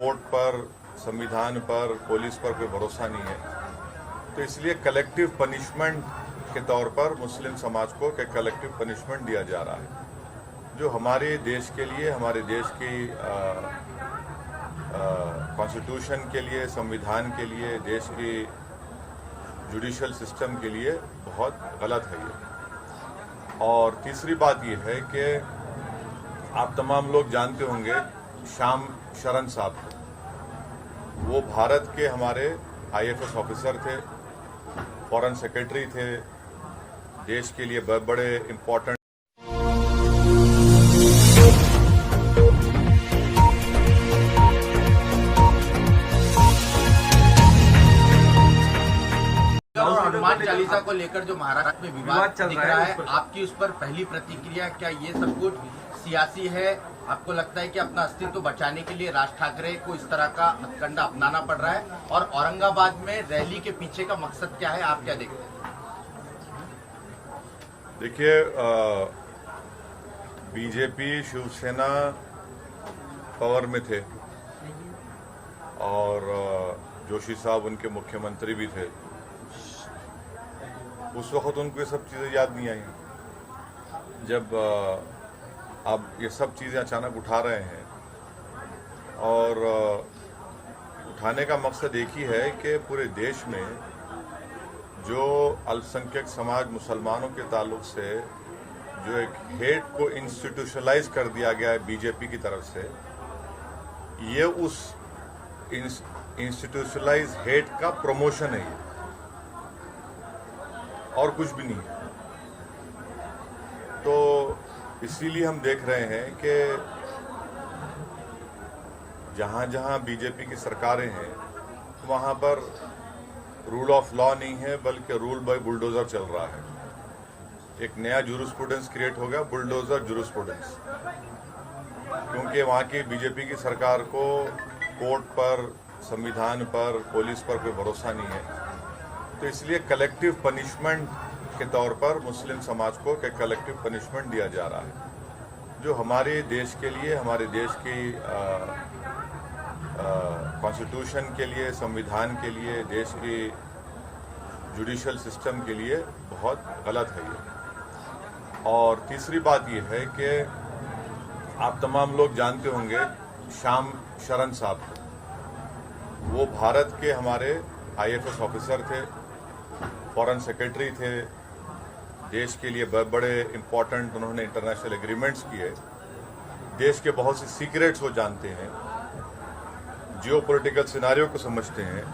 Court पर, संविधान पर, पुलिस पर कोई भरोसा नहीं है। तो इसलिए कलेक्टिव पनिशमेंट के तौर पर मुस्लिम समाज को कलेक्टिव पनिशमेंट दिया जा रहा है, जो हमारे देश के लिए, हमारे देश की कॉन्स्टिट्यूशन के लिए, संविधान के लिए, देश की जुडिशल सिस्टम के लिए बहुत गलत है ये। और तीसरी बात ये है कि आप तमाम लोग जानते होंगे श्याम शरण साहब को। वो भारत के हमारे आईएफएस ऑफिसर थे, फॉरेन सेक्रेटरी थे, देश के लिए बड़े इम्पोर्टेंट हनुमान चालीसा को लेकर जो महाराष्ट्र में विवाद दिख रहा है, आपकी उस पर पहली प्रतिक्रिया, क्या ये सब कुछ सियासी है? आपको लगता है कि अपना अस्तित्व बचाने के लिए राज ठाकरे को इस तरह का हथकंडा अपनाना पड़ रहा है? और औरंगाबाद में रैली के पीछे का मकसद क्या है, आप क्या देखते हैं? देखिए, बीजेपी, शिवसेना पावर में थे और जोशी साहब उनके मुख्यमंत्री भी थे। उस वक्त उनको ये सब चीज़ें याद नहीं आई। जब अब ये सब चीज़ें अचानक उठा रहे हैं और उठाने का मकसद एक ही है कि पूरे देश में जो अल्पसंख्यक समाज मुसलमानों के ताल्लुक से जो एक हेट को इंस्टीट्यूशनलाइज कर दिया गया है बीजेपी की तरफ से, ये उस इंस्टीट्यूशनलाइज हेट का प्रमोशन है, और कुछ भी नहीं। तो इसीलिए हम देख रहे हैं कि जहां जहां बीजेपी की सरकारें हैं वहां पर रूल ऑफ लॉ नहीं है, बल्कि रूल बाय बुलडोजर चल रहा है। एक नया जूरिस्प्रूडेंस क्रिएट हो गया, बुलडोजर जूरिस्प्रूडेंस, क्योंकि वहां की बीजेपी की सरकार को कोर्ट पर, संविधान पर, पुलिस पर कोई भरोसा नहीं है। तो इसलिए कलेक्टिव पनिशमेंट के तौर पर मुस्लिम समाज को कलेक्टिव पनिशमेंट दिया जा रहा है, जो हमारे देश के लिए, हमारे देश की कॉन्स्टिट्यूशन के लिए, संविधान के लिए, देश की जुडिशल सिस्टम के लिए बहुत गलत है ये। और तीसरी बात ये है कि आप तमाम लोग जानते होंगे श्याम शरण साहब को। वो भारत के हमारे आईएफएस ऑफिसर थे, फॉरेन सेक्रेटरी थे, देश के लिए बड़े इम्पोर्टेंट उन्होंने इंटरनेशनल एग्रीमेंट्स किए, देश के बहुत से सीक्रेट्स वो जानते हैं, जियोपॉलिटिकल सिनारियो को समझते हैं।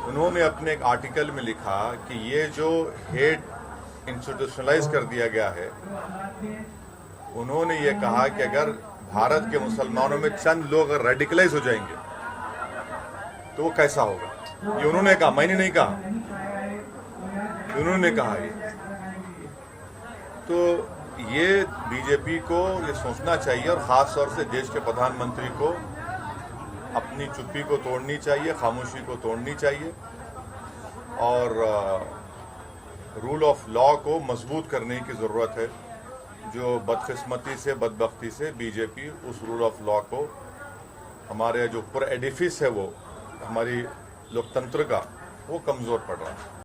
उन्होंने अपने एक आर्टिकल में लिखा कि ये जो हेट इंस्टीट्यूशनलाइज कर दिया गया है, उन्होंने ये कहा कि अगर भारत के मुसलमानों में चंद लोग अगर रेडिकलाइज हो जाएंगे तो वो कैसा होगा। ये उन्होंने कहा, मैंने नहीं कहा, उन्होंने कहा ये। तो ये बीजेपी को ये सोचना चाहिए, और ख़ास तौर से देश के प्रधानमंत्री को अपनी चुप्पी को तोड़नी चाहिए, खामोशी को तोड़नी चाहिए, और रूल ऑफ लॉ को मजबूत करने की ज़रूरत है। जो बदकिस्मती से, बदबख्ती से बीजेपी उस रूल ऑफ लॉ को, हमारे जो पूरा एडिफिस है वो हमारी लोकतंत्र का, वो कमज़ोर पड़ रहा है।